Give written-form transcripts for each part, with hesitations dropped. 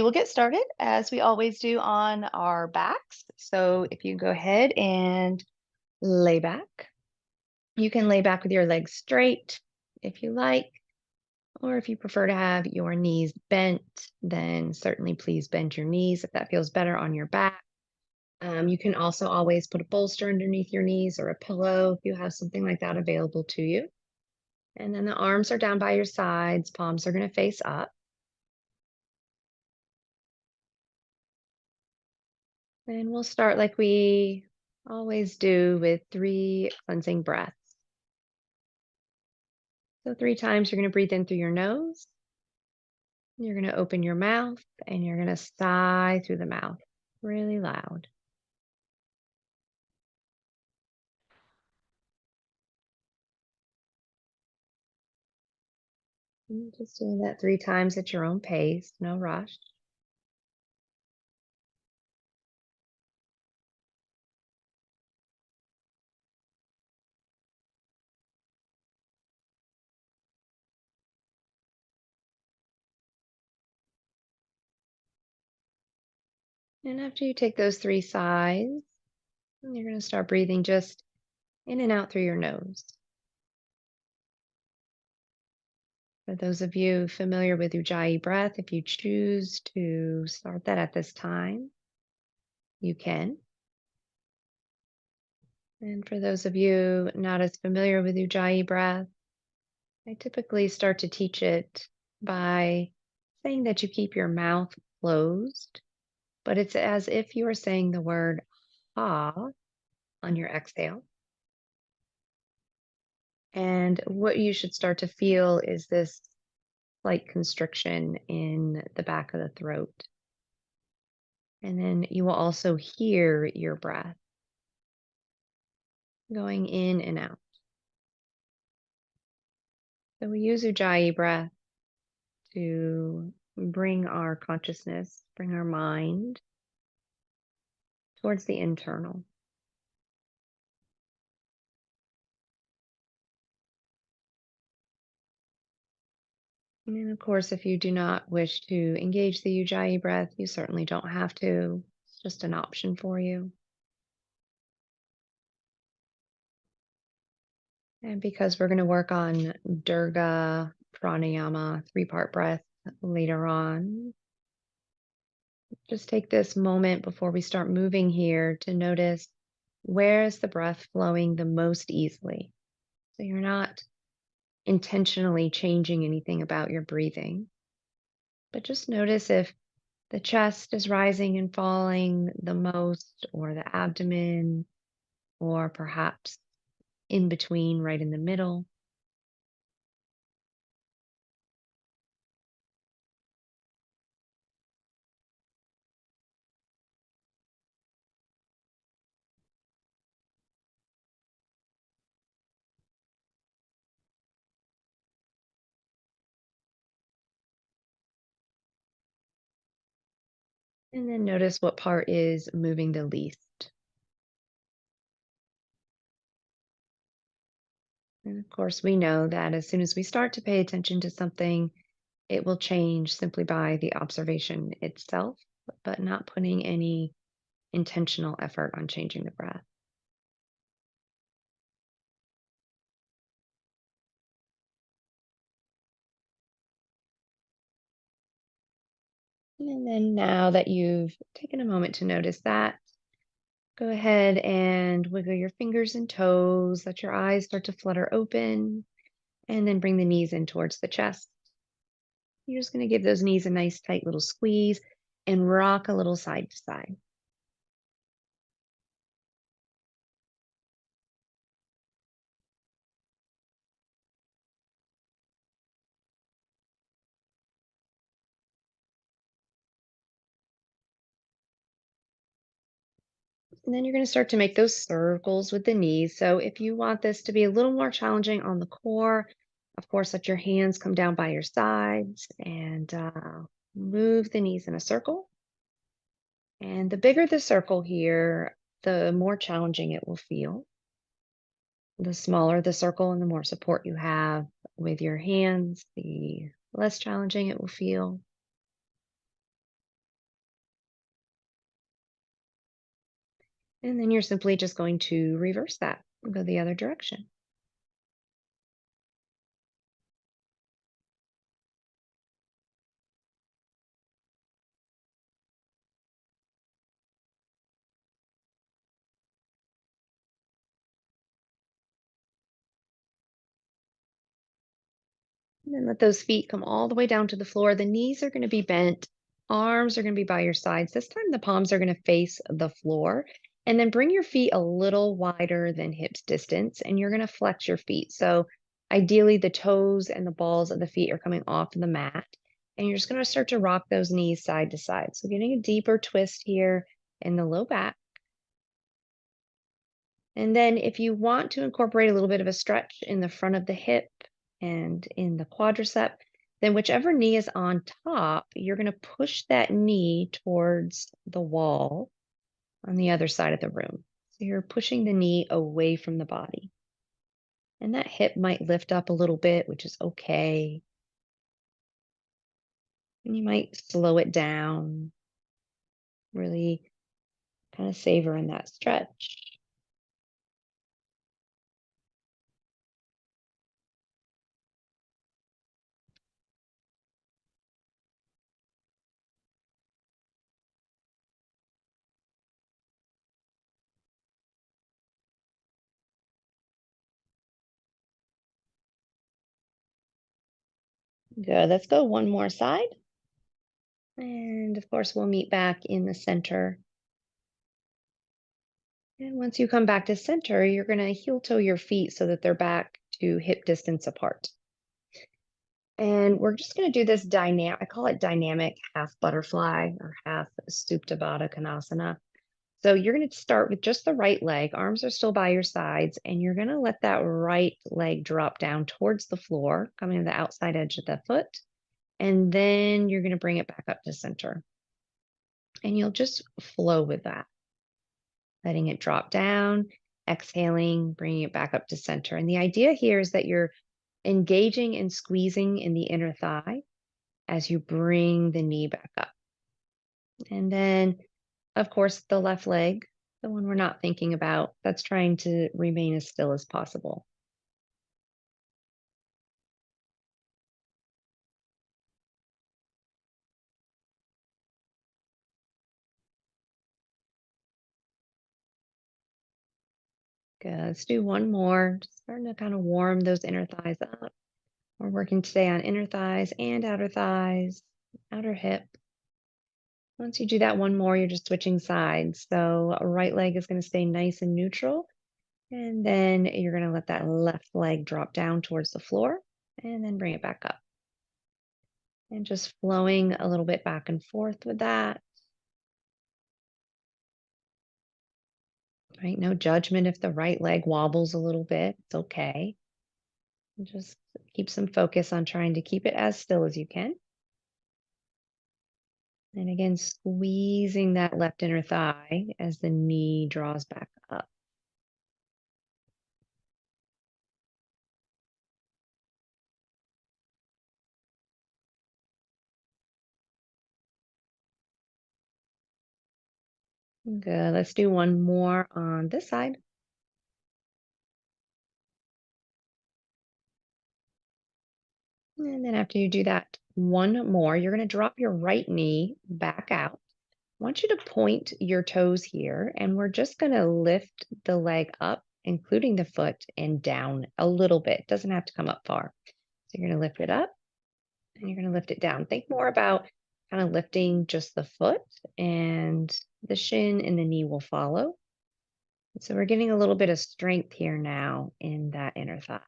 we'll get started as we always do on our backs. So if you go ahead and lay back, you can lay back with your legs straight if you like, or if you prefer to have your knees bent, then certainly please bend your knees if that feels better on your back. You can also always put a bolster underneath your knees or a pillow if you have something like that available to you. And then the arms are down by your sides, palms are going to face up. And we'll start like we always do with 3 cleansing breaths. So 3 times you're going to breathe in through your nose. You're going to open your mouth and you're going to sigh through the mouth really loud. And just doing that 3 times at your own pace, no rush. And after you take those 3 sighs, you're going to start breathing just in and out through your nose. For those of you familiar with Ujjayi breath, if you choose to start that at this time, you can. And for those of you not as familiar with Ujjayi breath, I typically start to teach it by saying that you keep your mouth closed, but it's as if you are saying the word ha on your exhale. And what you should start to feel is this slight constriction in the back of the throat. And then you will also hear your breath going in and out. So we use Ujjayi breath to bring our consciousness, bring our mind towards the internal. And then, of course, if you do not wish to engage the Ujjayi breath, you certainly don't have to. It's just an option for you. And because we're going to work on Durga Pranayama, 3-part breath later on, just take this moment before we start moving here to notice where is the breath flowing the most easily. So you're not intentionally changing anything about your breathing, but just notice if the chest is rising and falling the most, or the abdomen, or perhaps in between, right in the middle. And then notice what part is moving the least. And of course, we know that as soon as we start to pay attention to something, it will change simply by the observation itself, but not putting any intentional effort on changing the breath. And then now that you've taken a moment to notice that, go ahead and wiggle your fingers and toes. Let your eyes start to flutter open, and then bring the knees in towards the chest. You're just going to give those knees a nice tight little squeeze and rock a little side to side. And then you're going to start to make those circles with the knees. So if you want this to be a little more challenging on the core, of course, let your hands come down by your sides and move the knees in a circle. And the bigger the circle here, the more challenging it will feel. The smaller the circle and the more support you have with your hands, the less challenging it will feel. And then you're simply just going to reverse that and go the other direction. And then let those feet come all the way down to the floor. The knees are going to be bent. Arms are going to be by your sides. This time the palms are going to face the floor. And then bring your feet a little wider than hips distance. And you're going to flex your feet. So ideally the toes and the balls of the feet are coming off the mat. And you're just going to start to rock those knees side to side. So getting a deeper twist here in the low back. And then if you want to incorporate a little bit of a stretch in the front of the hip and in the quadricep, then whichever knee is on top, you're going to push that knee towards the wall on the other side of the room. So you're pushing the knee away from the body. And that hip might lift up a little bit, which is okay. And you might slow it down, really kind of savor in that stretch. Good. Let's go one more side. And of course, we'll meet back in the center. And once you come back to center, you're going to heel toe your feet so that they're back to hip distance apart. And we're just going to do this dynamic, I call it dynamic half butterfly or half Supta Baddha Konasana. So you're going to start with just the right leg. Arms are still by your sides, and you're going to let that right leg drop down towards the floor, coming to the outside edge of the foot. And then you're going to bring it back up to center. And you'll just flow with that, letting it drop down, exhaling, bringing it back up to center. And the idea here is that you're engaging and squeezing in the inner thigh as you bring the knee back up. And then, of course, the left leg, the one we're not thinking about, that's trying to remain as still as possible. Good. Let's do one more. Just starting to kind of warm those inner thighs up. We're working today on inner thighs and outer hip. Once you do that one more, you're just switching sides. So right leg is going to stay nice and neutral. And then you're going to let that left leg drop down towards the floor and then bring it back up. And just flowing a little bit back and forth with that. Right? No judgment if the right leg wobbles a little bit. It's okay. And just keep some focus on trying to keep it as still as you can. And again, squeezing that left inner thigh as the knee draws back up. Good. Let's do one more on this side. And then after you do that one more, you're going to drop your right knee back out. I want you to point your toes here, and we're just going to lift the leg up, including the foot, and down a little bit. It doesn't have to come up far. So you're going to lift it up and you're going to lift it down. Think more about kind of lifting just the foot, and the shin and the knee will follow. So we're getting a little bit of strength here now in that inner thigh.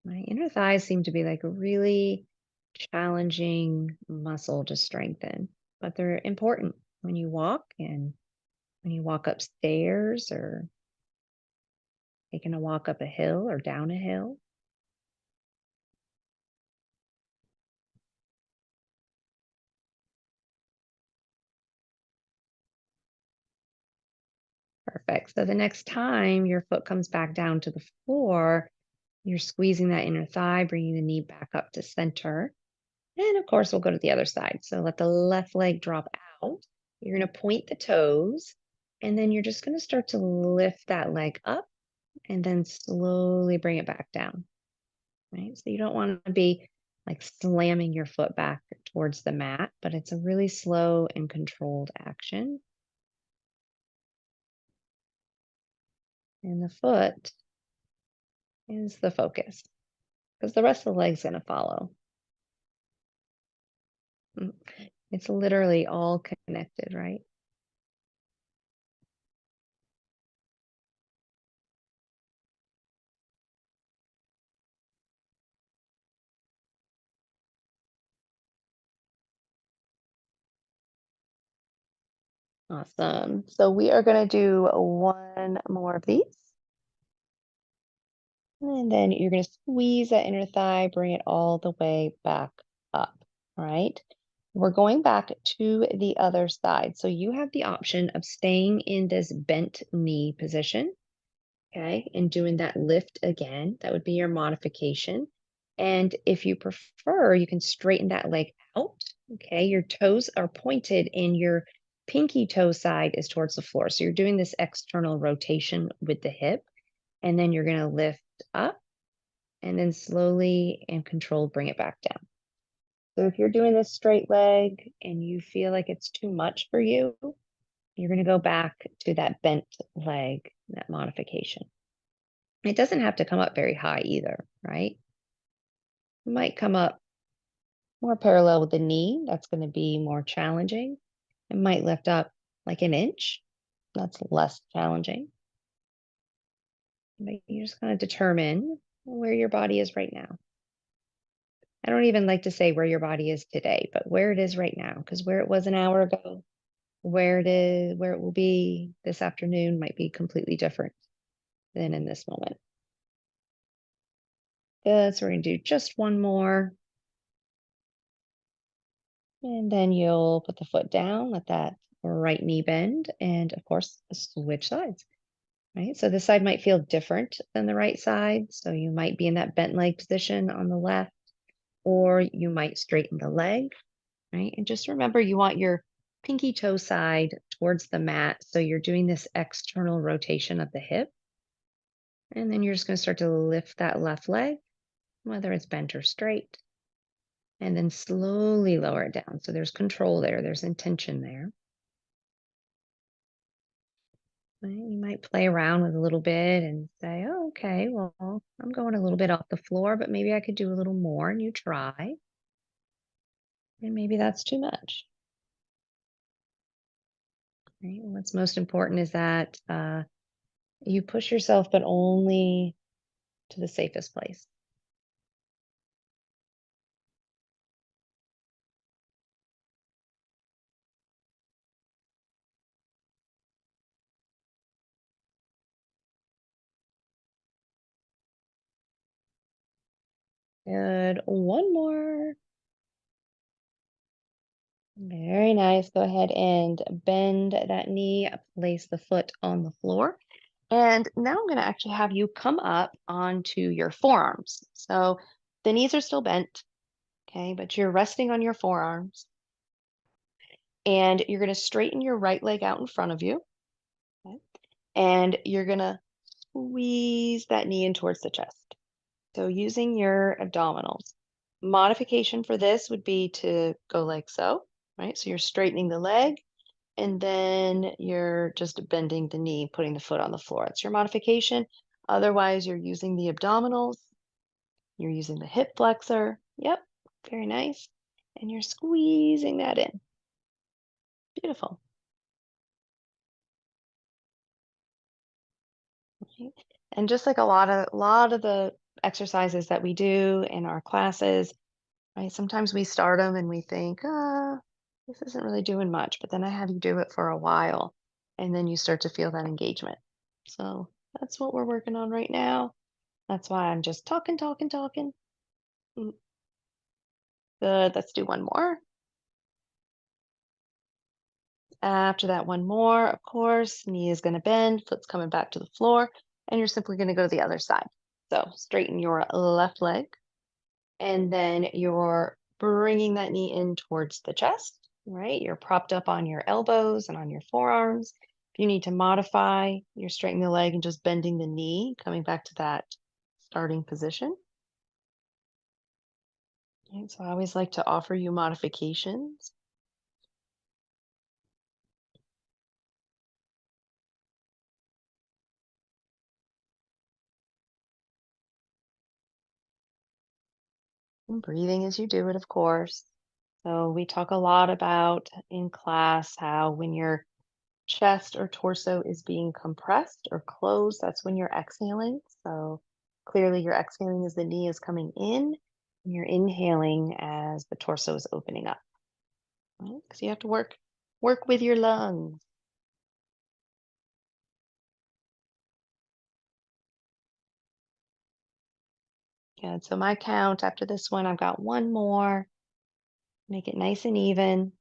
My inner thighs seem to be like a really challenging muscle to strengthen, but they're important when you walk and when you walk upstairs or taking a walk up a hill or down a hill. Perfect. So the next time your foot comes back down to the floor, you're squeezing that inner thigh, bringing the knee back up to center. And of course, we'll go to the other side. So let the left leg drop out. You're going to point the toes, and then you're just going to start to lift that leg up and then slowly bring it back down, right? So you don't want to be like slamming your foot back towards the mat, but it's a really slow and controlled action. And the foot is the focus because the rest of the leg's going to follow. Mm. It's literally all connected, right? Awesome. So we are going to do one more of these. And then you're going to squeeze that inner thigh, bring it all the way back up, right? We're going back to the other side. So you have the option of staying in this bent knee position, okay, and doing that lift again. That would be your modification. And if you prefer, you can straighten that leg out, okay? Your toes are pointed and your pinky toe side is towards the floor. So you're doing this external rotation with the hip, and then you're going to lift up and then slowly and controlled bring it back down. So if you're doing this straight leg and you feel like it's too much for you, you're going to go back to that bent leg, that modification. It doesn't have to come up very high either, right? It might come up more parallel with the knee. That's going to be more challenging. It might lift up like an inch. That's less challenging. But you just kind of determine where your body is right now. I don't even like to say where your body is today, but where it is right now, because where it was an hour ago, where it will be this afternoon might be completely different than in this moment. Good. So we're going to do just one more. And then you'll put the foot down, let that right knee bend, and of course, switch sides, right? So this side might feel different than the right side. So you might be in that bent leg position on the left, or you might straighten the leg, right? And just remember, you want your pinky toe side towards the mat. So you're doing this external rotation of the hip. And then you're just going to start to lift that left leg, whether it's bent or straight, and then slowly lower it down. So there's control there, there's intention there. Right? You might play around with a little bit and say, oh, okay, well, I'm going a little bit off the floor, but maybe I could do a little more, and you try. And maybe that's too much. Right? What's most important is that you push yourself, but only to the safest place. Good. One more. Very nice. Go ahead and bend that knee, place the foot on the floor. And now I'm going to actually have you come up onto your forearms. So the knees are still bent, okay, but you're resting on your forearms. And you're going to straighten your right leg out in front of you. Okay? And you're going to squeeze that knee in towards the chest. So using your abdominals. Modification for this would be to go like so, right? So you're straightening the leg and then you're just bending the knee, putting the foot on the floor. It's your modification. Otherwise, you're using the abdominals, you're using the hip flexor. Yep, very nice. And you're squeezing that in. Beautiful. Right? And just like a lot of the exercises that we do in our classes, right? Sometimes we start them and we think, this isn't really doing much, but then I have you do it for a while, and then you start to feel that engagement. So that's what we're working on right now. That's why I'm just talking, talking, talking. Mm, good. Let's do one more. After that, one more, of course, knee is going to bend, foot's coming back to the floor, and you're simply going to go to the other side. So straighten your left leg, and then you're bringing that knee in towards the chest. right? You're propped up on your elbows and on your forearms. If you need to modify, you're straightening the leg and just bending the knee, coming back to that starting position. And so I always like to offer you modifications. And breathing as you do it, of course. So we talk a lot about in class how when your chest or torso is being compressed or closed, that's when you're exhaling. So clearly you're exhaling as the knee is coming in, and you're inhaling as the torso is opening up. Because you have to work with your lungs. Good. So my count after this one, I've got one more. Make it nice and even.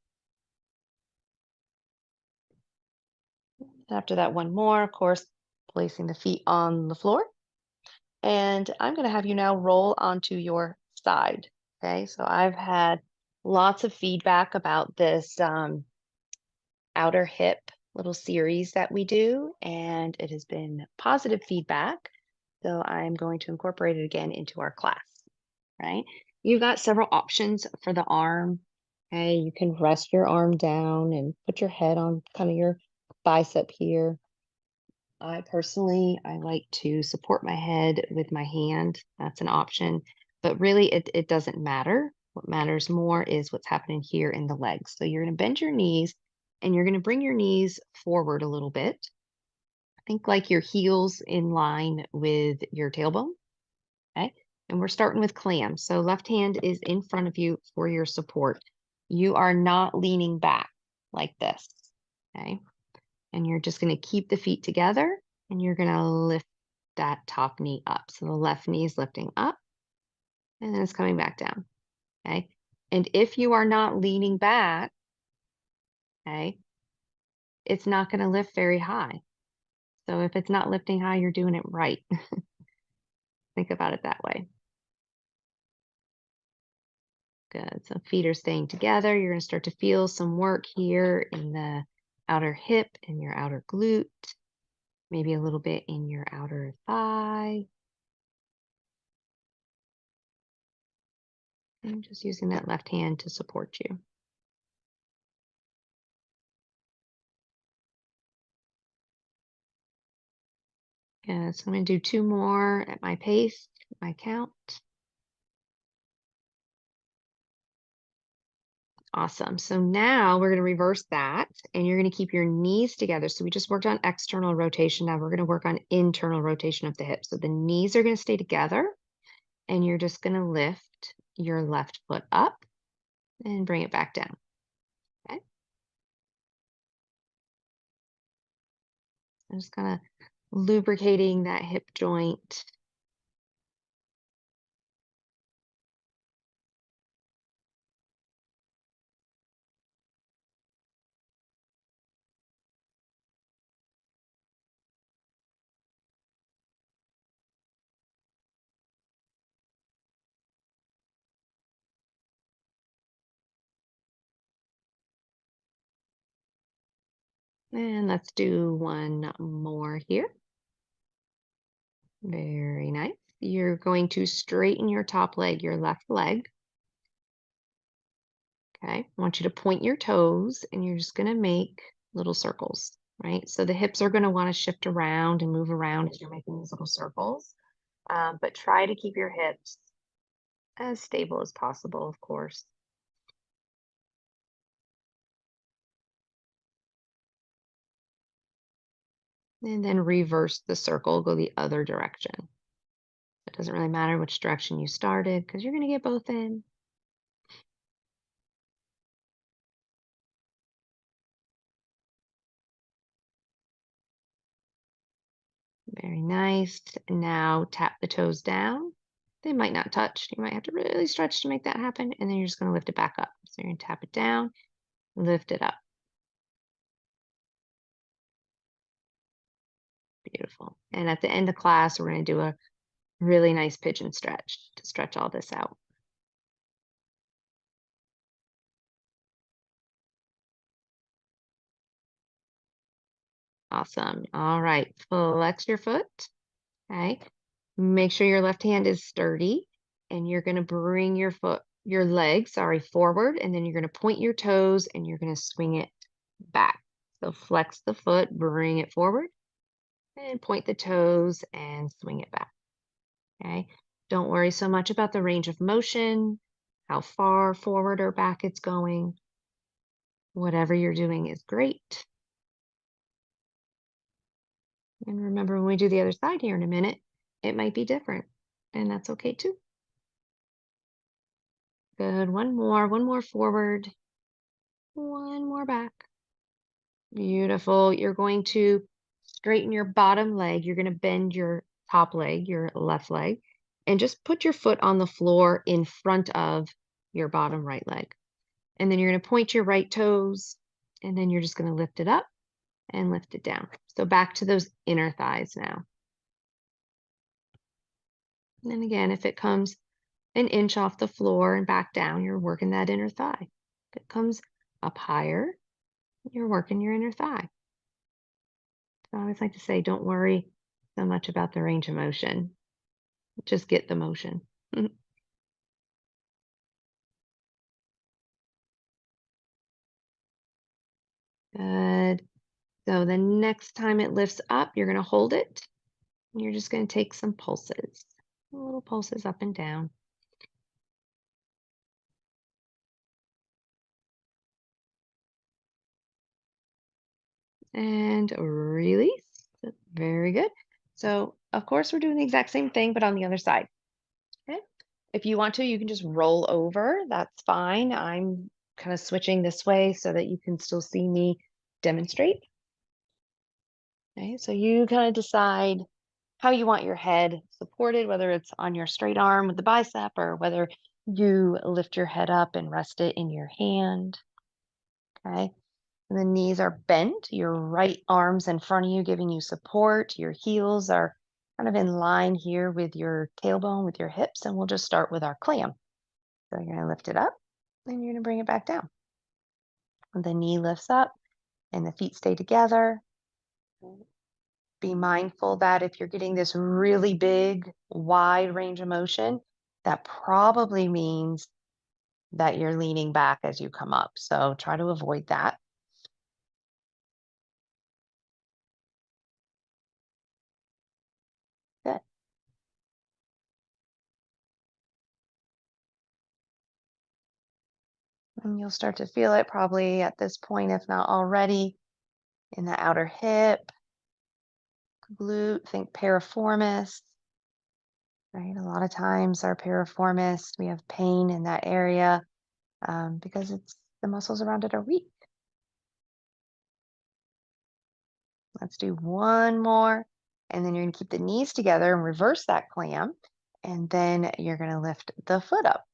After that, one more, of course, placing the feet on the floor. And I'm going to have you now roll onto your side. Okay. So I've had lots of feedback about this outer hip little series that we do, and it has been positive feedback. So I'm going to incorporate it again into our class, right? You've got several options for the arm. Okay. You can rest your arm down and put your head on kind of your bicep here. I like to support my head with my hand. That's an option, but really it doesn't matter. What matters more is what's happening here in the legs. So you're going to bend your knees and you're going to bring your knees forward a little bit. Think like your heels in line with your tailbone. Okay. And we're starting with clam. So left hand is in front of you for your support. You are not leaning back like this. Okay. And you're just going to keep the feet together and you're going to lift that top knee up. So the left knee is lifting up and then it's coming back down. Okay. And if you are not leaning back, okay, it's not going to lift very high. So if it's not lifting high, you're doing it right. Think about it that way. Good. So feet are staying together. You're going to start to feel some work here in the outer hip and your outer glute, maybe a little bit in your outer thigh. And just using that left hand to support you. Good. So I'm going to do two more at my pace, my count. Awesome. So now we're going to reverse that and you're going to keep your knees together. So we just worked on external rotation. Now we're going to work on internal rotation of the hips. So the knees are going to stay together and you're just going to lift your left foot up and bring it back down. Okay. I'm just kind of lubricating that hip joint. And let's do one more here. Very nice. You're going to straighten your top leg, your left leg. Okay. I want you to point your toes and you're just going to make little circles, right? So the hips are going to want to shift around and move around as you're making these little circles. But try to keep your hips as stable as possible, of course. And then reverse the circle, go the other direction. It doesn't really matter which direction you started because you're going to get both in. Very nice. Now tap the toes down. They might not touch. You might have to really stretch to make that happen. And then you're just going to lift it back up. So you're going to tap it down, lift it up. Beautiful. And at the end of class, we're going to do a really nice pigeon stretch to stretch all this out. Awesome. All right. Flex your foot. Okay. Make sure your left hand is sturdy and you're going to bring your leg, sorry, forward, and then you're going to point your toes and you're going to swing it back. So flex the foot, bring it forward, and point the toes and swing it back. Okay. Don't worry so much about the range of motion, how far forward or back it's going. Whatever you're doing is great. And remember, when we do the other side here in a minute, it might be different, and that's okay too. Good. One more forward, one more back. Beautiful. You're going to straighten your bottom leg. You're going to bend your top leg, your left leg, and just put your foot on the floor in front of your bottom right leg. And then you're going to point your right toes, and then you're just going to lift it up and lift it down. So back to those inner thighs now. And then again, if it comes an inch off the floor and back down, you're working that inner thigh. If it comes up higher, you're working your inner thigh. So I always like to say, don't worry so much about the range of motion. Just get the motion. Good. So the next time it lifts up, you're going to hold it. And you're just going to take some pulses, little pulses up and down. And release. Very good. So, of course, we're doing the exact same thing, but on the other side. Okay. If you want to, you can just roll over. That's fine. I'm kind of switching this way so that you can still see me demonstrate. Okay. So you kind of decide how you want your head supported, whether it's on your straight arm with the bicep or whether you lift your head up and rest it in your hand. Okay. And the knees are bent, your right arm's in front of you, giving you support. Your heels are kind of in line here with your tailbone, with your hips. And we'll just start with our clam. So you're going to lift it up and you're going to bring it back down. And the knee lifts up and the feet stay together. Be mindful that if you're getting this really big, wide range of motion, that probably means that you're leaning back as you come up. So try to avoid that. Good. And you'll start to feel it probably at this point, if not already, in the outer hip, glute, think piriformis, right? A lot of times our piriformis, we have pain in that area because it's the muscles around it are weak. Let's do one more. And then you're going to keep the knees together and reverse that clam. And then you're going to lift the foot up.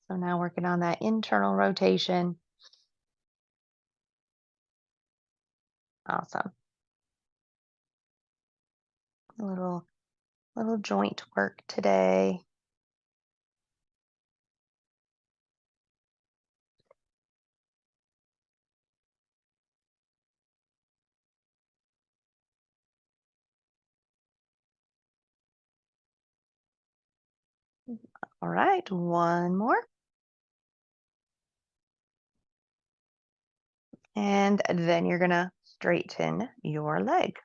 So now working on that internal rotation. Awesome. A little joint work today. All right, one more. And then you're gonna straighten your leg.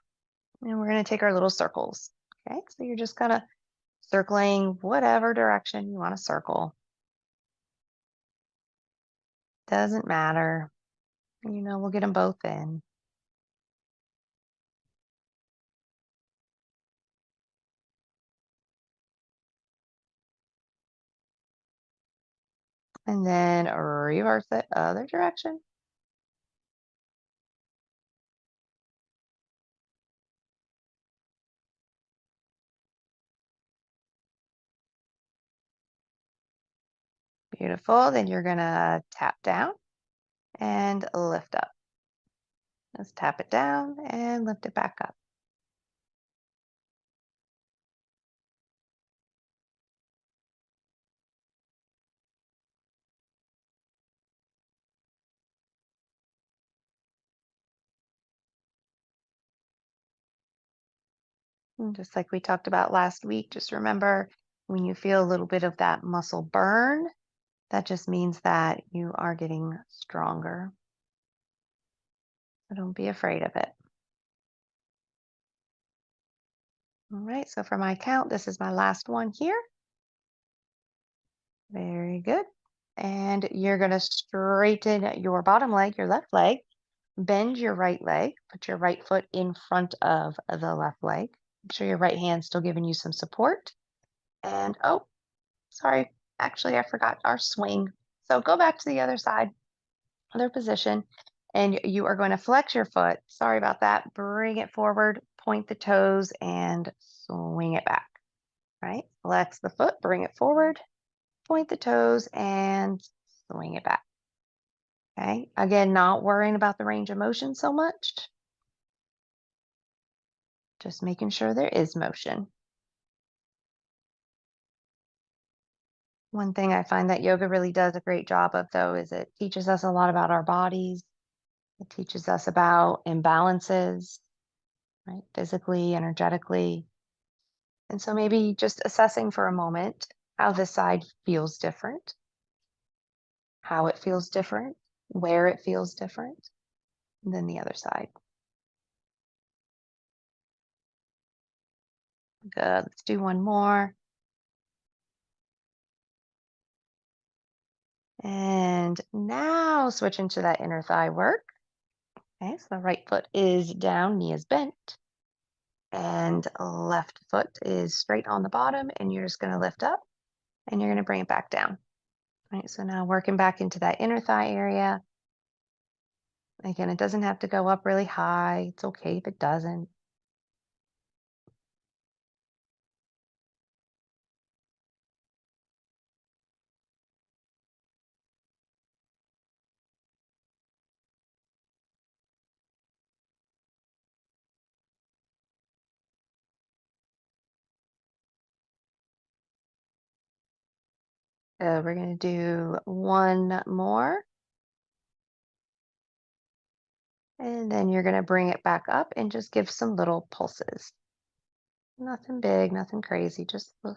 And we're gonna take our little circles. Okay, so you're just kind of circling whatever direction you want to circle. Doesn't matter. We'll get them both in. And then reverse it other direction. Beautiful. Then you're gonna tap down and lift up. Let's tap it down and lift it back up. And just like we talked about last week, just remember when you feel a little bit of that muscle burn, that just means that you are getting stronger. So don't be afraid of it. All right, so for my count, this is my last one here. Very good. And you're going to straighten your bottom leg, your left leg, bend your right leg, put your right foot in front of the left leg. Make sure your right hand's still giving you some support. And oh, sorry, actually, I forgot our swing. So go back to the other side, other position, and you are going to flex your foot. Sorry about that. Bring it forward, point the toes, and swing it back. Right? Flex the foot, bring it forward, point the toes, and swing it back. Okay. Again, not worrying about the range of motion so much, just making sure there is motion. One thing I find that yoga really does a great job of, though, is it teaches us a lot about our bodies. It teaches us about imbalances, right? Physically, energetically. And so maybe just assessing for a moment how this side feels different, how it feels different, where it feels different than the other side. Good. Let's do one more. And now switch into that inner thigh work. Okay, so the right foot is down, knee is bent, and left foot is straight on the bottom, and you're just going to lift up and you're going to bring it back down. All right, so now working back into that inner thigh area. Again, it doesn't have to go up really high. It's okay if it doesn't. We're going to do one more. And then you're going to bring it back up and just give some little pulses. Nothing big, nothing crazy, just a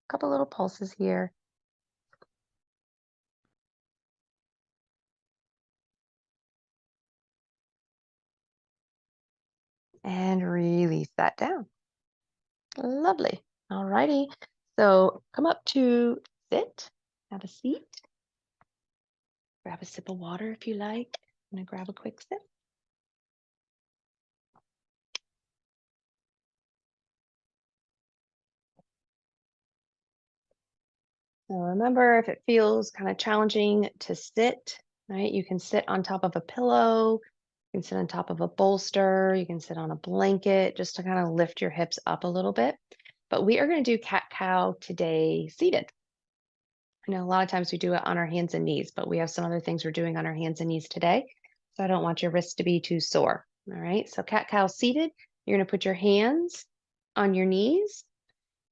couple little pulses here. And release that down. Lovely. All righty. So come up to sit, have a seat, grab a sip of water if you like. I'm going to grab a quick sip. So remember, if it feels kind of challenging to sit, right, you can sit on top of a pillow, you can sit on top of a bolster, you can sit on a blanket just to kind of lift your hips up a little bit. But we are going to do cat-cow today seated. I know a lot of times we do it on our hands and knees, but we have some other things we're doing on our hands and knees today. So I don't want your wrists to be too sore. All right. So cat-cow seated, you're going to put your hands on your knees.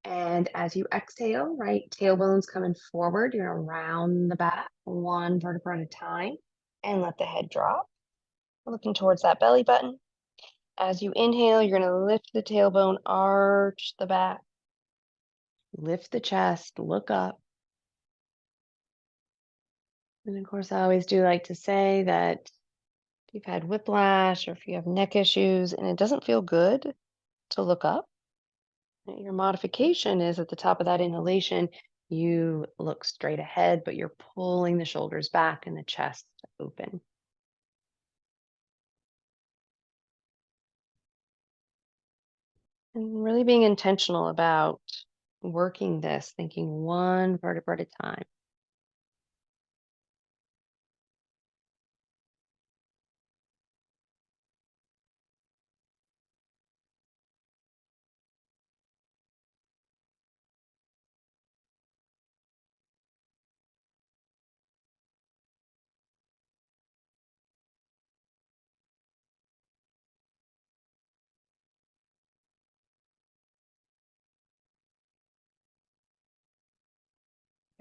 And as you exhale, right, tailbone's coming forward. You're going to round the back one vertebra at a time and let the head drop. Looking towards that belly button. As you inhale, you're going to lift the tailbone, arch the back, lift the chest, look up. And of course, I always do like to say that if you've had whiplash or if you have neck issues and it doesn't feel good to look up, your modification is at the top of that inhalation, you look straight ahead, but you're pulling the shoulders back and the chest open. And really being intentional about working this, thinking one vertebra at a time.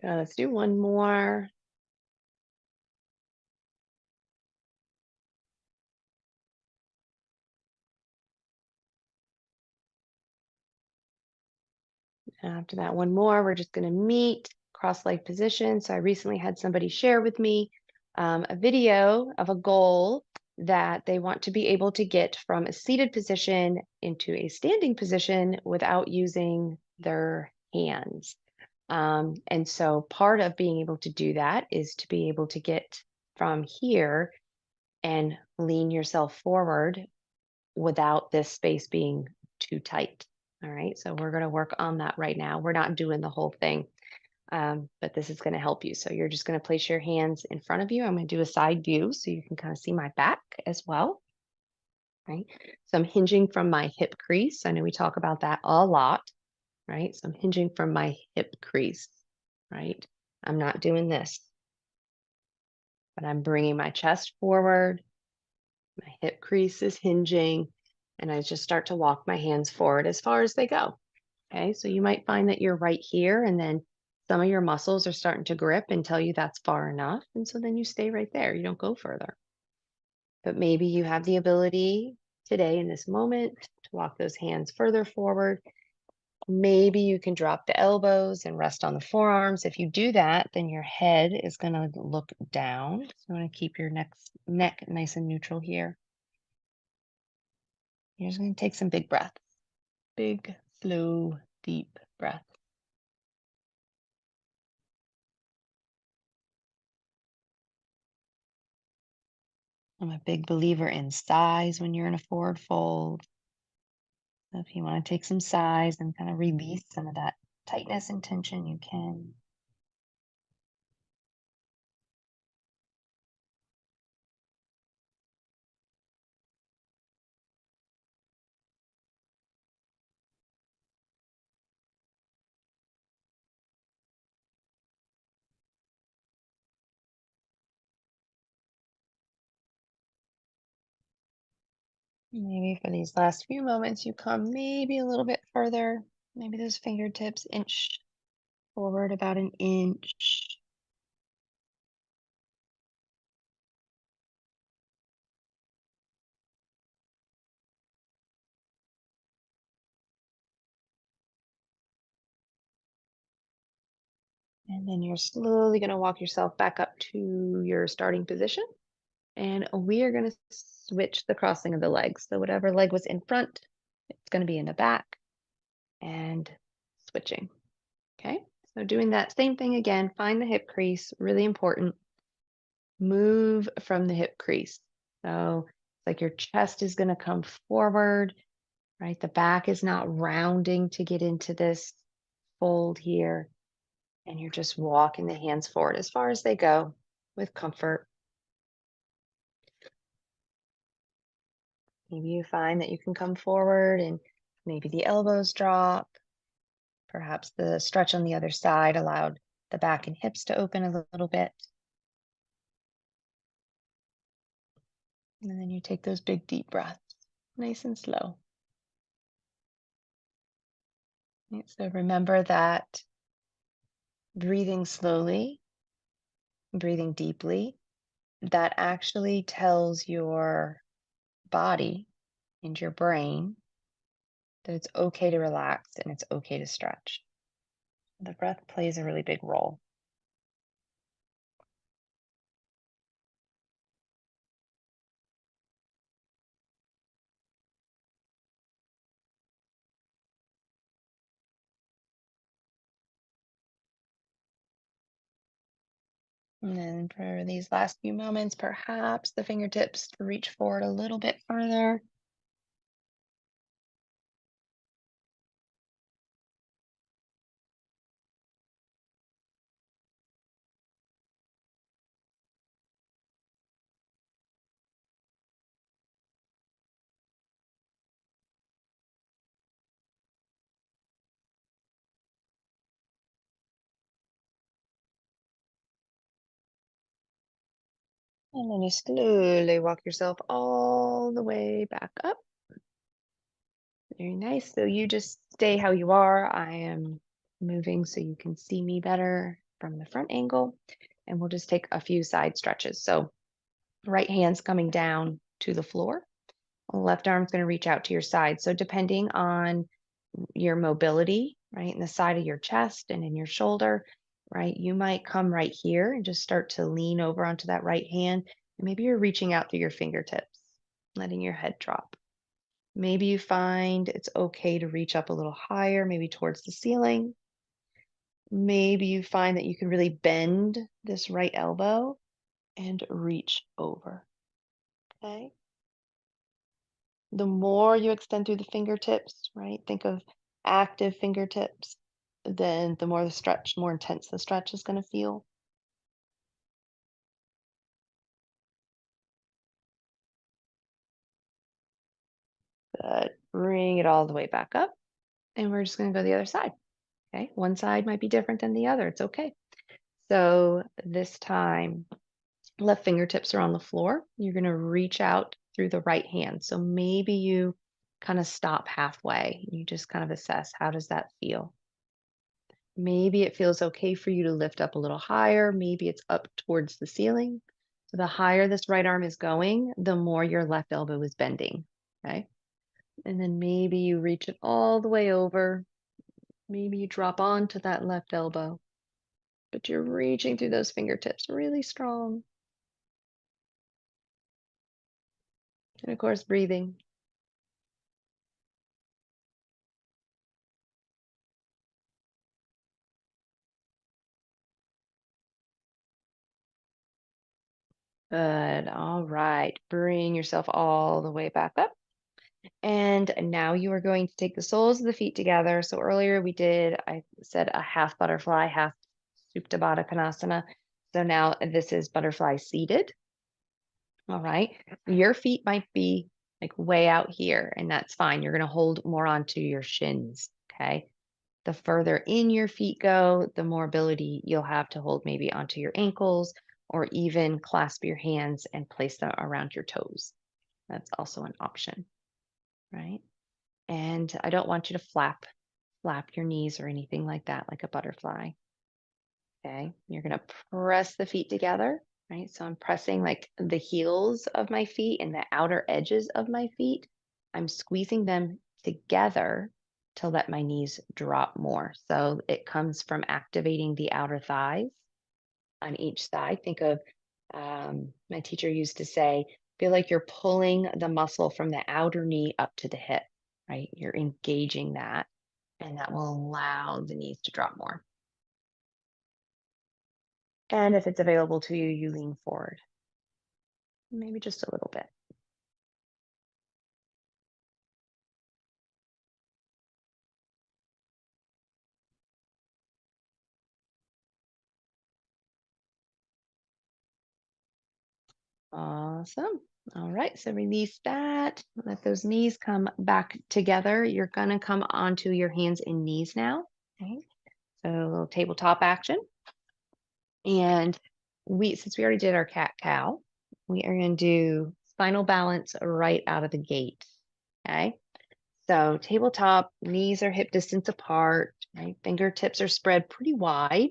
Let's do one more. After that, one more, we're just going to meet cross-leg position. So I recently had somebody share with me a video of a goal that they want to be able to get from a seated position into a standing position without using their hands. And so part of being able to do that is to be able to get from here and lean yourself forward without this space being too tight. All right, so we're going to work on that right now. We're not doing the whole thing, but this is going to help you. So you're just going to place your hands in front of you. I'm going to do a side view so you can kind of see my back as well. Right, so I'm hinging from my hip crease. I know we talk about that a lot, right? So I'm hinging from my hip crease, right? I'm not doing this, but I'm bringing my chest forward. My hip crease is hinging, and I just start to walk my hands forward as far as they go. Okay, so you might find that you're right here, and then some of your muscles are starting to grip and tell you that's far enough. And so then you stay right there, you don't go further. But maybe you have the ability today in this moment to walk those hands further forward. Maybe you can drop the elbows and rest on the forearms. If you do that, then your head is going to look down. So you want to keep your neck nice and neutral here. You're just going to take some big breaths. Big, slow, deep breath. I'm a big believer in sighs when you're in a forward fold. So if you want to take some sighs and kind of release some of that tightness and tension, you can. Maybe for these last few moments, you come maybe a little bit further. Maybe those fingertips inch forward about an inch. And then you're slowly going to walk yourself back up to your starting position. And we are going to switch the crossing of the legs. So whatever leg was in front, it's going to be in the back and switching. Okay. So doing that same thing again, find the hip crease, really important. Move from the hip crease. So it's like your chest is going to come forward, right? The back is not rounding to get into this fold here. And you're just walking the hands forward as far as they go with comfort. Maybe you find that you can come forward and maybe the elbows drop. Perhaps the stretch on the other side allowed the back and hips to open a little bit. And then you take those big deep breaths, nice and slow. Right, so remember that breathing slowly, breathing deeply, that actually tells your body and your brain that it's okay to relax and it's okay to stretch. The breath plays a really big role. And then for these last few moments, perhaps the fingertips reach forward a little bit further. And then you slowly walk yourself all the way back up. Very nice. So you just stay how you are. I am moving so you can see me better from the front angle. And we'll just take a few side stretches. So right hand's coming down to the floor. Left arm's going to reach out to your side. So depending on your mobility, right? In the side of your chest and in your shoulder, right? You might come right here and just start to lean over onto that right hand. And maybe you're reaching out through your fingertips, letting your head drop. Maybe you find it's okay to reach up a little higher, maybe towards the ceiling. Maybe you find that you can really bend this right elbow and reach over. Okay. The more you extend through the fingertips, right? Think of active fingertips, then the more the stretch, more intense the stretch is going to feel. Good. Bring it all the way back up. And we're just going to go the other side. Okay. One side might be different than the other. It's okay. So this time, left fingertips are on the floor. You're going to reach out through the right hand. So maybe you kind of stop halfway. You just kind of assess, how does that feel? Maybe it feels okay for you to lift up a little higher. Maybe it's up towards the ceiling. So the higher this right arm is going, the more your left elbow is bending. Okay. And then maybe you reach it all the way over. Maybe you drop onto that left elbow, but you're reaching through those fingertips really strong. And of course, breathing. Good. All right. Bring yourself all the way back up. And now you are going to take the soles of the feet together. So earlier I said a half butterfly, half Supta Baddha Konasana. So now this is butterfly seated. All right. Your feet might be like way out here, and that's fine. You're going to hold more onto your shins. Okay. The further in your feet go, the more ability you'll have to hold maybe onto your ankles or even clasp your hands and place them around your toes. That's also an option, right? And I don't want you to flap your knees or anything like that, like a butterfly. Okay. You're going to press the feet together, right? So I'm pressing like the heels of my feet and the outer edges of my feet. I'm squeezing them together to let my knees drop more. So it comes from activating the outer thighs on each side. Think of, my teacher used to say, feel like you're pulling the muscle from the outer knee up to the hip, right? You're engaging that, and that will allow the knees to drop more. And if it's available to you, you lean forward, maybe just a little bit. Awesome. All right, so release that. Let those knees come back together. You're going to come onto your hands and knees now. Okay. So a little tabletop action. And since we already did our cat cow, we are going to do spinal balance right out of the gate. Okay. So tabletop, knees are hip distance apart, right? Fingertips are spread pretty wide.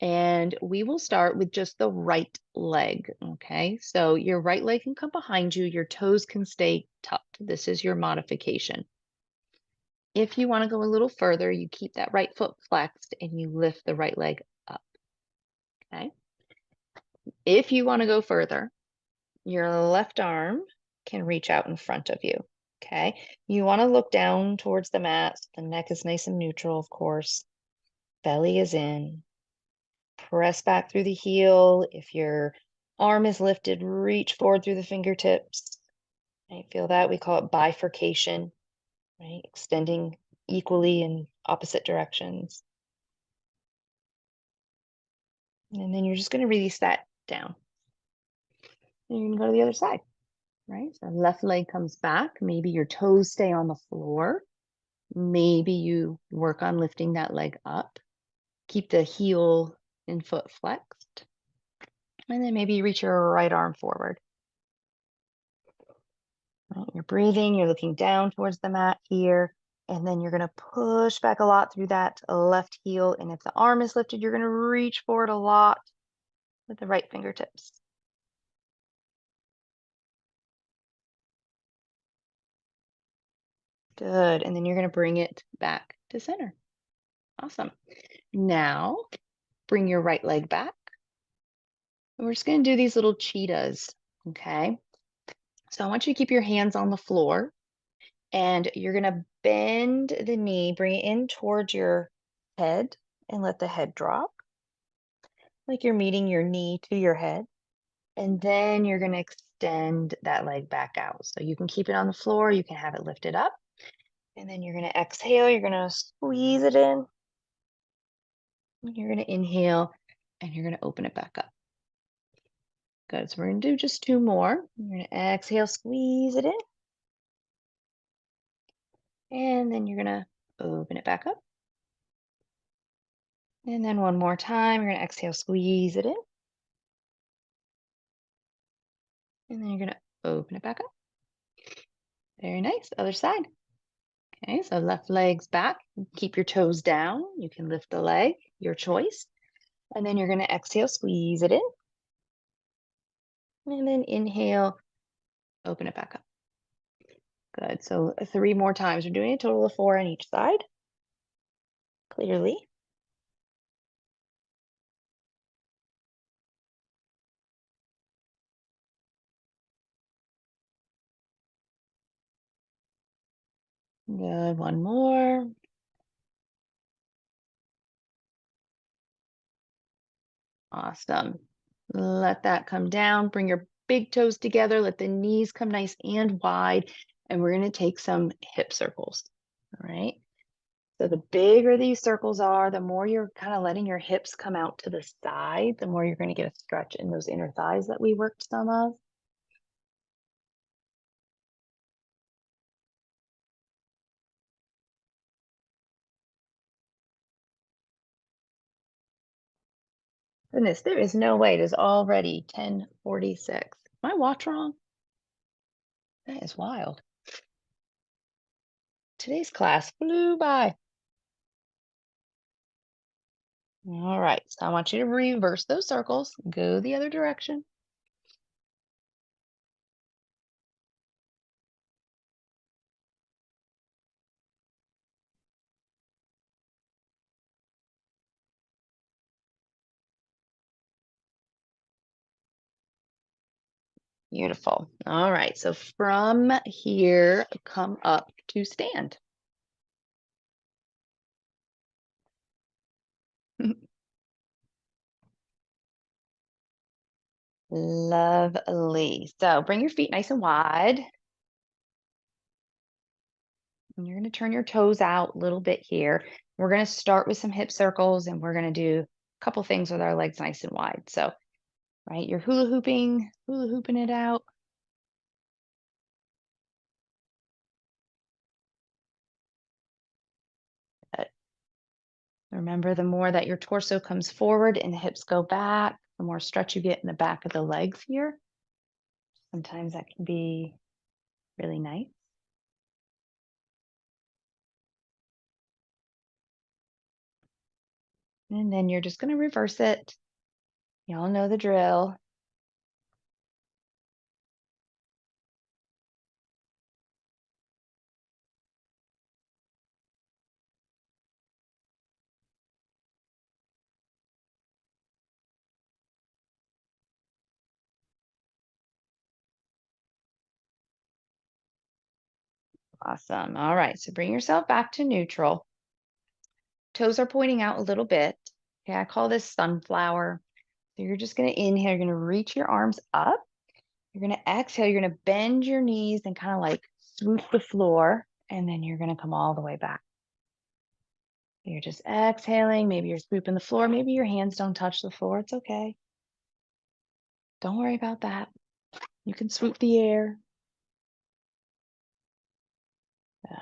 And we will start with just the right leg. Okay. So your right leg can come behind you, your toes can stay tucked. This is your modification. If you want to go a little further, you keep that right foot flexed and you lift the right leg up. Okay. If you want to go further, your left arm can reach out in front of you. Okay. You want to look down towards the mat. So the neck is nice and neutral, of course. Belly is in. Press back through the heel. If your arm is lifted, reach forward through the fingertips. Right? Feel that? We call it bifurcation, right? Extending equally in opposite directions. And then you're just going to release that down. And you're going to go to the other side, right? So left leg comes back. Maybe your toes stay on the floor. Maybe you work on lifting that leg up. Keep the heel and foot flexed. And then maybe you reach your right arm forward. Right? You're breathing, you're looking down towards the mat here, and then you're going to push back a lot through that left heel. And if the arm is lifted, you're going to reach forward a lot with the right fingertips. Good. And then you're going to bring it back to center. Awesome. Now, bring your right leg back. And we're just going to do these little cheetahs, okay? So I want you to keep your hands on the floor and you're going to bend the knee, bring it in towards your head and let the head drop like you're meeting your knee to your head. And then you're going to extend that leg back out. So you can keep it on the floor, you can have it lifted up. And then you're going to exhale, you're going to squeeze it in. And you're going to inhale and you're going to open it back up. Good. So we're going to do just two more. You're going to exhale, squeeze it in. And then you're going to open it back up. And then one more time, you're going to exhale, squeeze it in. And then you're going to open it back up. Very nice. Other side. Okay, so left leg's back. Keep your toes down. You can lift the leg, your choice. And then you're going to exhale, squeeze it in. And then inhale, open it back up. Good. So three more times. We're doing a total of 4 on each side. Clearly. Good. One more. Awesome. Let that come down. Bring your big toes together. Let the knees come nice and wide. And we're going to take some hip circles. All right. So the bigger these circles are, the more you're kind of letting your hips come out to the side, the more you're going to get a stretch in those inner thighs that we worked some of. Goodness, there is no way. It is already 10:46. My watch wrong? That is wild. Today's class flew by. All right, so I want you to reverse those circles, go the other direction. Beautiful. All right, so from here, come up to stand. Lovely. So bring your feet nice and wide. And you're going to turn your toes out a little bit here. We're going to start with some hip circles and we're going to do a couple things with our legs nice and wide. So, right, you're hula hooping it out. Good. Remember, the more that your torso comes forward and the hips go back, the more stretch you get in the back of the legs here. Sometimes that can be really nice. And then you're just going to reverse it. Y'all know the drill. Awesome. All right, so bring yourself back to neutral. Toes are pointing out a little bit. Okay, I call this sunflower. So you're just going to inhale, you're going to reach your arms up. You're going to exhale, you're going to bend your knees and kind of like swoop the floor. And then you're going to come all the way back. You're just exhaling. Maybe you're swooping the floor. Maybe your hands don't touch the floor. It's okay. Don't worry about that. You can swoop the air. Good.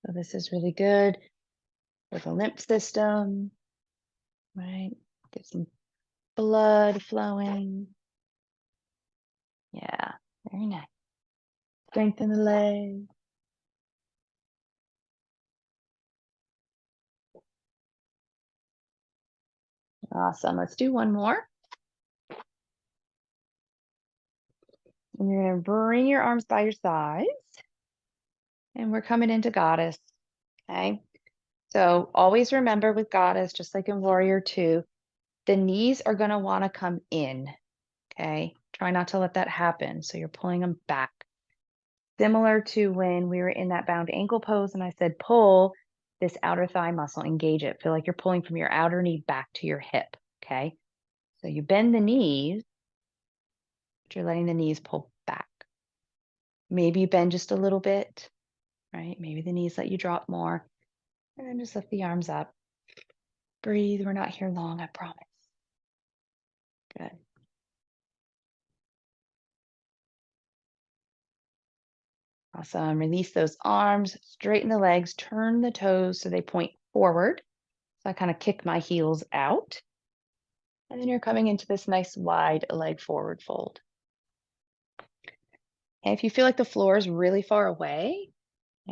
So this is really good for the lymph system, right? Get some blood flowing. Yeah, very nice. Strengthen the leg. Awesome. Let's do one more. And you're going to bring your arms by your sides. And we're coming into Goddess, okay? So always remember with Goddess, just like in Warrior Two, the knees are gonna wanna come in, okay? Try not to let that happen. So you're pulling them back. Similar to when we were in that bound ankle pose and I said, pull this outer thigh muscle, engage it. Feel like you're pulling from your outer knee back to your hip, okay? So you bend the knees, but you're letting the knees pull back. Maybe you bend just a little bit, right? Maybe the knees let you drop more. And then just lift the arms up. Breathe. We're not here long, I promise. Good. Awesome. Release those arms, straighten the legs, turn the toes so they point forward. So I kind of kick my heels out. And then you're coming into this nice wide leg forward fold. And if you feel like the floor is really far away,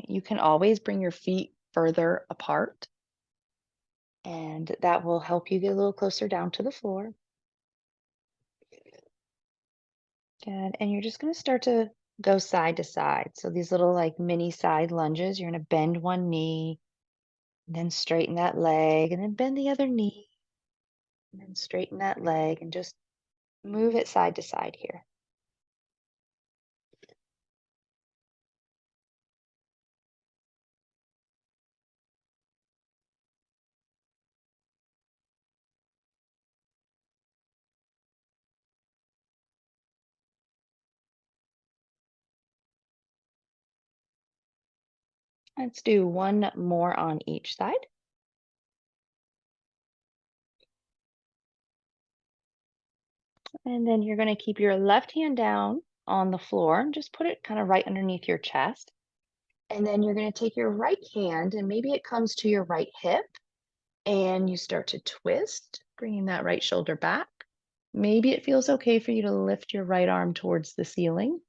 you can always bring your feet further apart. And that will help you get a little closer down to the floor. Good. And you're just going to start to go side to side. So these little like mini side lunges, you're going to bend one knee, and then straighten that leg, and then bend the other knee, and then straighten that leg, and just move it side to side here. Let's do one more on each side. And then you're going to keep your left hand down on the floor and just put it kind of right underneath your chest. And then you're going to take your right hand and maybe it comes to your right hip and you start to twist, bringing that right shoulder back. Maybe it feels okay for you to lift your right arm towards the ceiling,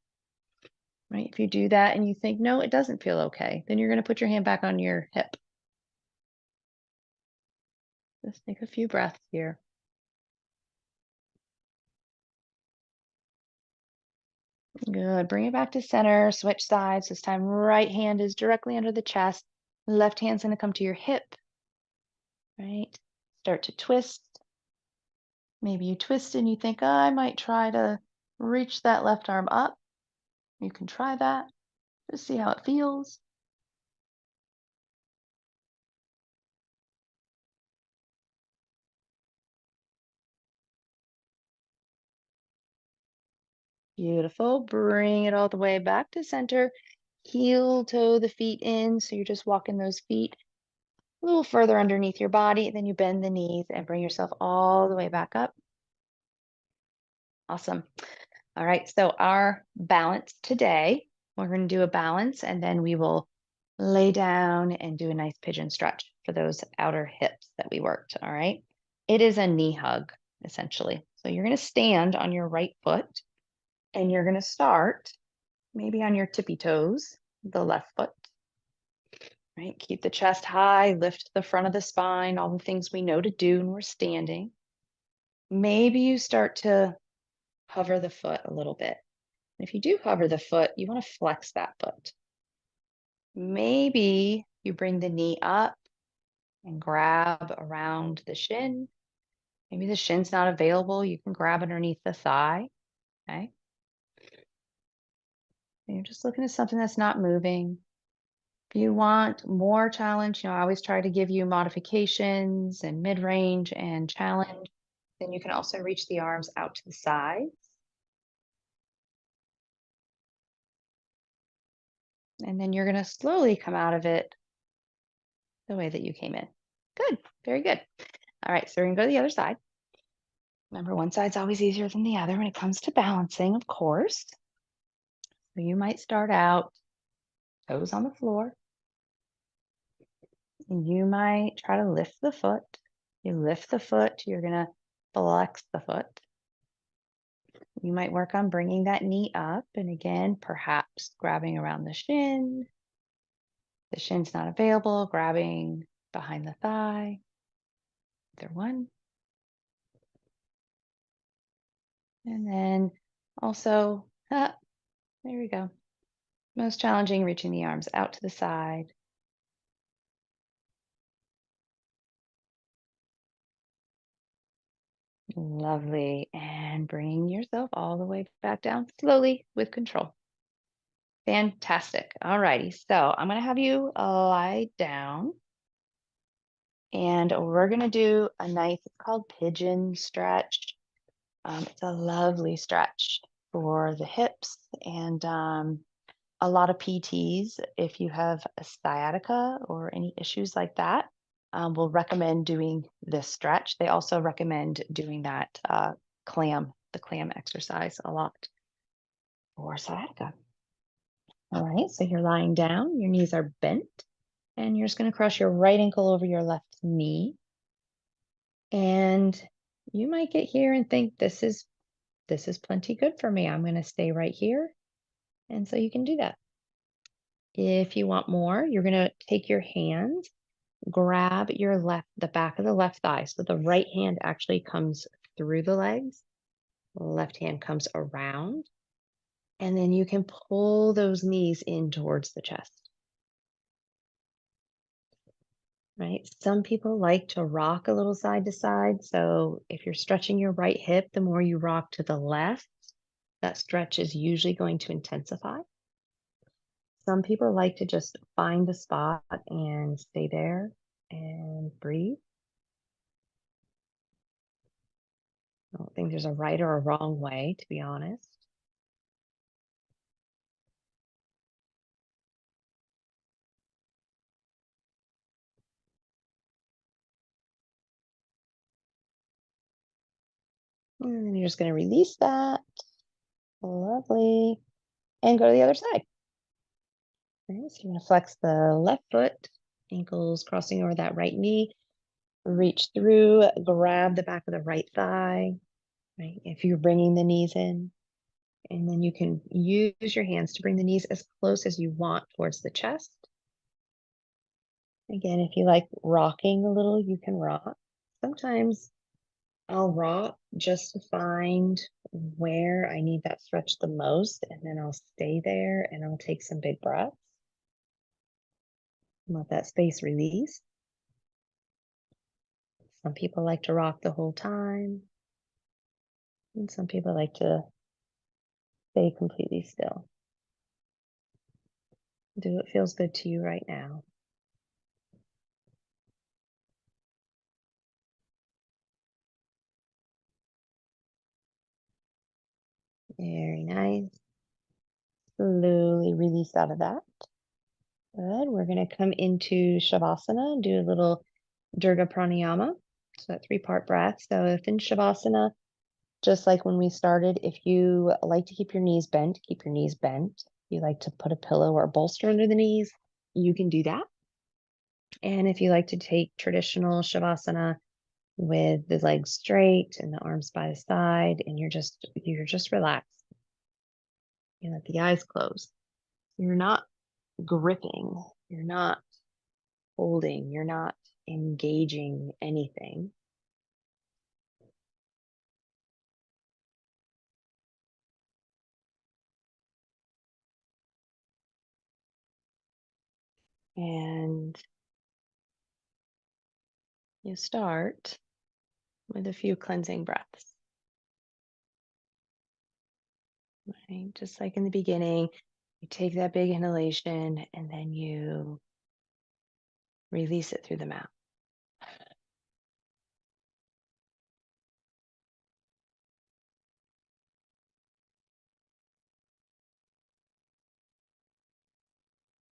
right? If you do that and you think, no, it doesn't feel okay, then you're going to put your hand back on your hip. Just take a few breaths here. Good. Bring it back to center. Switch sides. This time, right hand is directly under the chest. Left hand's going to come to your hip, right? Start to twist. Maybe you twist and you think, oh, I might try to reach that left arm up. You can try that. Just see how it feels. Beautiful. Bring it all the way back to center. Heel toe the feet in. So you're just walking those feet a little further underneath your body. Then you bend the knees and bring yourself all the way back up. Awesome. All right. So our balance today, we're going to do a balance and then we will lay down and do a nice pigeon stretch for those outer hips that we worked. All right. It is a knee hug, essentially. So you're going to stand on your right foot and you're going to start maybe on your tippy toes, the left foot, right? Keep the chest high, lift the front of the spine, all the things we know to do when we're standing. Maybe you start to hover the foot a little bit. If you do hover the foot, you want to flex that foot. Maybe you bring the knee up and grab around the shin. Maybe the shin's not available. You can grab underneath the thigh. Okay. And you're just looking at something that's not moving. If you want more challenge, I always try to give you modifications and mid-range and challenge. Then you can also reach the arms out to the sides. And then you're going to slowly come out of it the way that you came in. Good. Very good. All right. So we're going to go to the other side. Remember, one side's always easier than the other when it comes to balancing, of course. So you might start out toes on the floor. You might try to lift the foot. You lift the foot, you're going to flex the foot. You might work on bringing that knee up. And again, perhaps grabbing around the shin. The shin's not available, grabbing behind the thigh. Either one. And then also, there we go. Most challenging, reaching the arms out to the side. Lovely. And bring yourself all the way back down slowly with control. Fantastic. All righty. So I'm going to have you lie down and we're going to do a nice, it's called pigeon stretch. It's a lovely stretch for the hips and a lot of PTs, if you have a sciatica or any issues like that, will recommend doing this stretch. They also recommend doing that the clam exercise a lot for sciatica. All right, so you're lying down, your knees are bent, and you're just going to cross your right ankle over your left knee. And you might get here and think this is plenty good for me. I'm going to stay right here. And so you can do that. If you want more, you're going to take your hands, grab the back of the left thigh. So the right hand actually comes through the legs, left hand comes around, and then you can pull those knees in towards the chest. Right? Some people like to rock a little side to side. So if you're stretching your right hip, the more you rock to the left, that stretch is usually going to intensify. Some people like to just find a spot and stay there and breathe. I don't think there's a right or a wrong way, to be honest. And then you're just going to release that. Lovely. And go to the other side. Okay, so you're going to flex the left foot, ankles crossing over that right knee. Reach through, grab the back of the right thigh, right? If you're bringing the knees in, and then you can use your hands to bring the knees as close as you want towards the chest. Again, if you like rocking a little, you can rock. Sometimes I'll rock just to find where I need that stretch the most, and then I'll stay there and I'll take some big breaths. Let that space release. Some people like to rock the whole time, and some people like to stay completely still. Do what feels good to you right now. Very nice. Slowly release out of that. Good. We're going to come into Shavasana and do a little Durga Pranayama. So that 3-part breath. So if in Shavasana, just like when we started, if you like to keep your knees bent, keep your knees bent. If you like to put a pillow or a bolster under the knees, you can do that. And if you like to take traditional Shavasana with the legs straight and the arms by the side, and you're just relaxed. You let the eyes close. You're not gripping, you're not holding, you're not engaging anything. And you start with a few cleansing breaths. Right? Just like in the beginning, you take that big inhalation and then you release it through the mouth.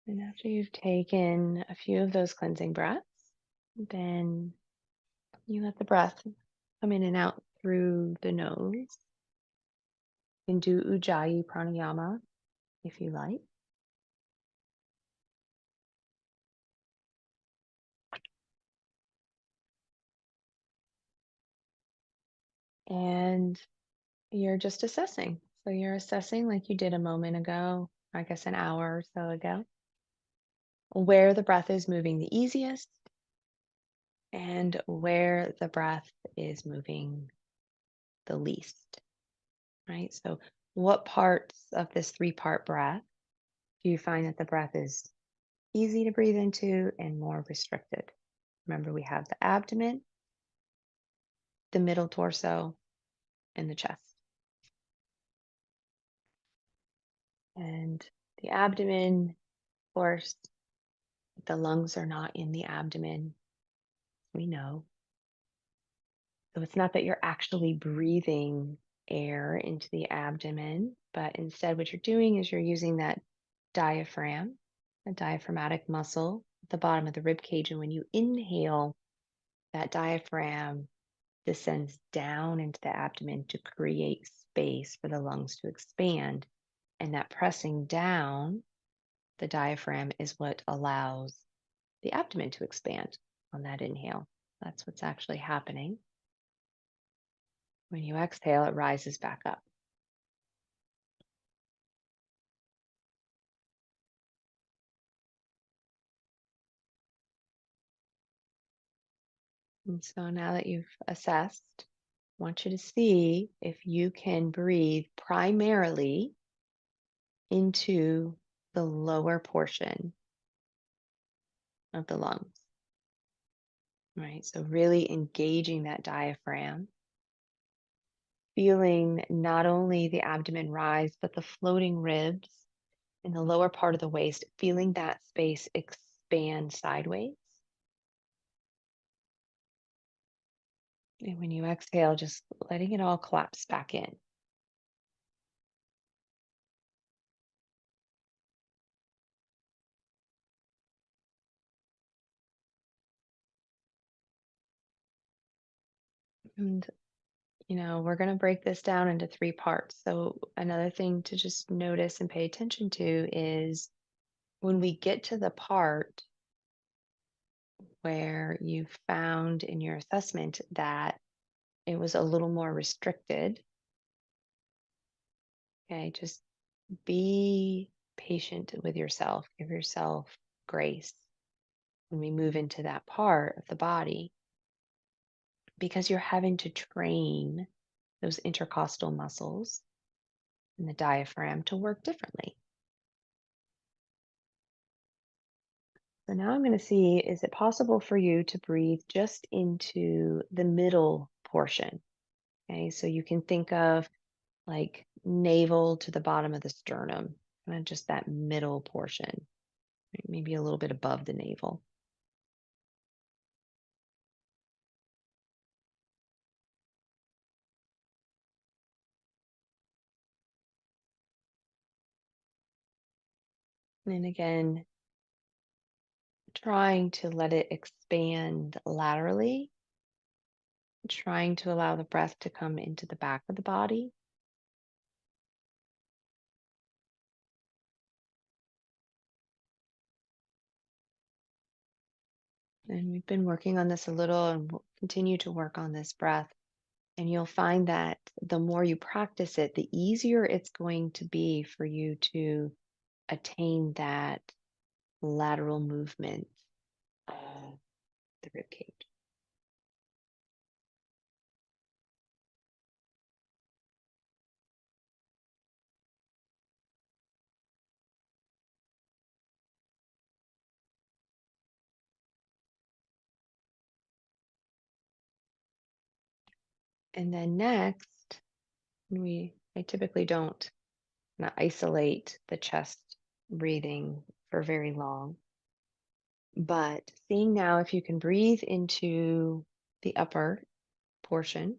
And after you've taken a few of those cleansing breaths, then you let the breath come in and out through the nose. You can do Ujjayi Pranayama if you like. And you're just assessing. So you're assessing like you did a moment ago, I guess an hour or so ago, where the breath is moving the easiest and where the breath is moving the least, right? So what parts of this 3-part breath Do you find that the breath is easy to breathe into and more restricted? Remember, we have the abdomen, the middle torso, and the chest. And the abdomen, of course, the lungs are not in the abdomen. We know. So it's not that you're actually breathing air into the abdomen, but instead, what you're doing is you're using that diaphragm, a diaphragmatic muscle at the bottom of the rib cage. And when you inhale, that diaphragm descends down into the abdomen to create space for the lungs to expand. And that pressing down the diaphragm is what allows the abdomen to expand on that inhale. That's what's actually happening. When you exhale, it rises back up. And so now that you've assessed, I want you to see if you can breathe primarily into the lower portion of the lungs. Right? So really engaging that diaphragm, feeling not only the abdomen rise, but the floating ribs in the lower part of the waist, feeling that space expand sideways. And when you exhale, just letting it all collapse back in. And, we're going to break this down into three parts. So, another thing to just notice and pay attention to is when we get to the part where you found in your assessment that it was a little more restricted, okay, just be patient with yourself, give yourself grace when we move into that part of the body because you're having to train those intercostal muscles and the diaphragm to work differently. So now I'm going to see, is it possible for you to breathe just into the middle portion? Okay, so you can think of like navel to the bottom of the sternum, kind of just that middle portion, right? Maybe a little bit above the navel. And again, trying to let it expand laterally, trying to allow the breath to come into the back of the body. And we've been working on this a little and we'll continue to work on this breath. And you'll find that the more you practice it, the easier it's going to be for you to attain that lateral movement of the rib cage. And then next, I typically don't isolate the chest breathing for very long. But seeing now if you can breathe into the upper portion.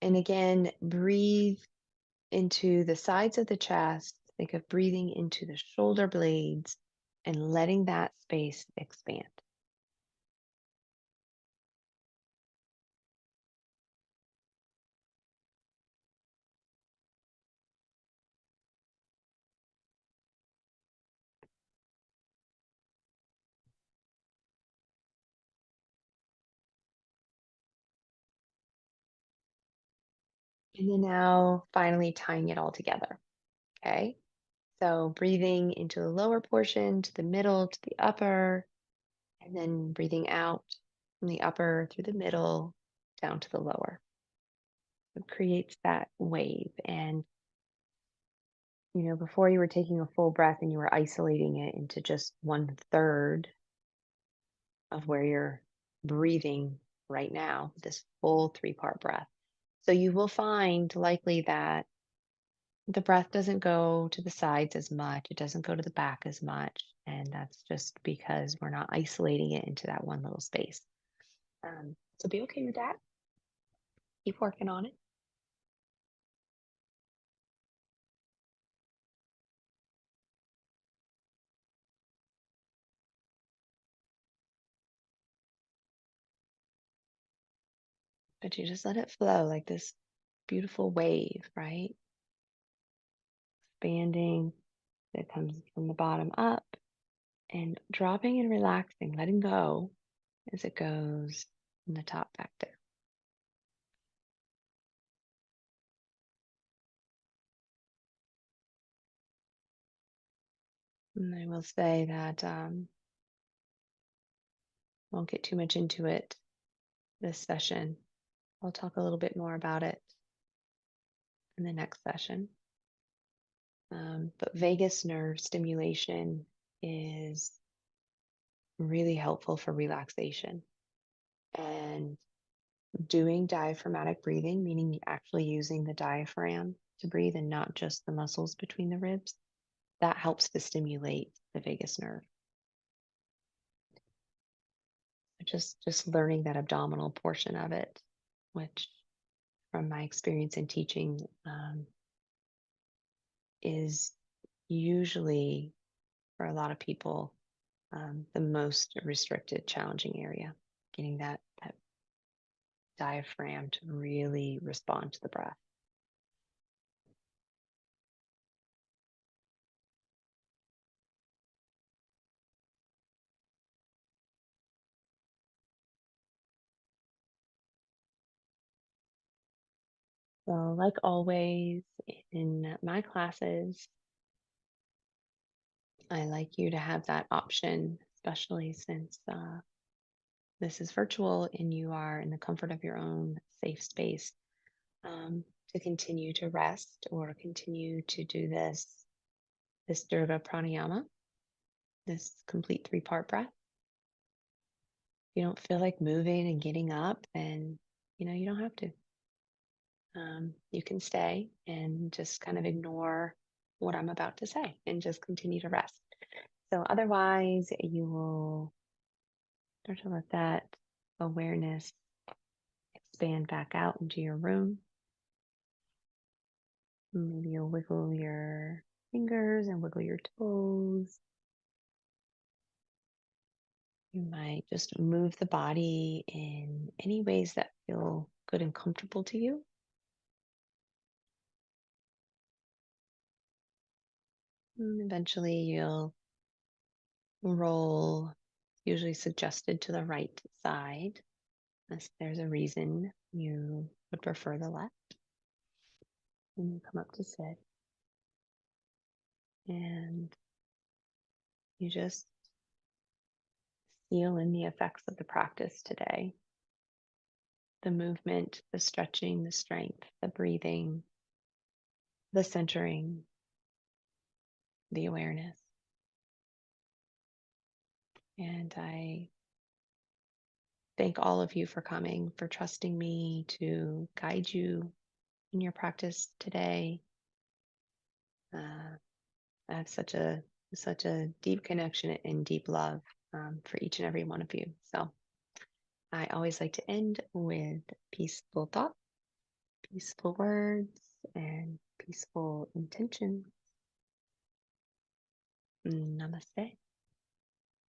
And again, breathe into the sides of the chest. Think of breathing into the shoulder blades and letting that space expand. And then now finally tying it all together. Okay. So breathing into the lower portion, to the middle, to the upper, and then breathing out from the upper through the middle down to the lower. It creates that wave. And before you were taking a full breath and you were isolating it into just 1/3 of where you're breathing right now, this full 3-part breath. So you will find likely that the breath doesn't go to the sides as much, it doesn't go to the back as much, and that's just because we're not isolating it into that one little space. So be okay with that. Keep working on it. But you just let it flow like this beautiful wave, right? Expanding that comes from the bottom up and dropping and relaxing, letting go as it goes from the top back down. And I will say that won't get too much into it this session. I'll talk a little bit more about it in the next session. But vagus nerve stimulation is really helpful for relaxation. And doing diaphragmatic breathing, meaning actually using the diaphragm to breathe and not just the muscles between the ribs, that helps to stimulate the vagus nerve. Just learning that abdominal portion of it, which from my experience in teaching is usually for a lot of people the most restricted, challenging area, getting that diaphragm to really respond to the breath. So, like always in my classes, I like you to have that option, especially since this is virtual and you are in the comfort of your own safe space, to continue to rest or continue to do this Durga pranayama, this complete 3-part breath. If you don't feel like moving and getting up, then you don't have to. You can stay and just kind of ignore what I'm about to say and just continue to rest. So otherwise, you will start to let that awareness expand back out into your room. Maybe you'll wiggle your fingers and wiggle your toes. You might just move the body in any ways that feel good and comfortable to you. And eventually you'll roll, usually suggested to the right side, unless there's a reason you would prefer the left. And you come up to sit. And you just feel in the effects of the practice today. The movement, the stretching, the strength, the breathing, the centering, the awareness. And I thank all of you for coming, for trusting me to guide you in your practice today. I have such a deep connection and deep love for each and every one of you. So I always like to end with peaceful thoughts, peaceful words, and peaceful intentions. Namaste.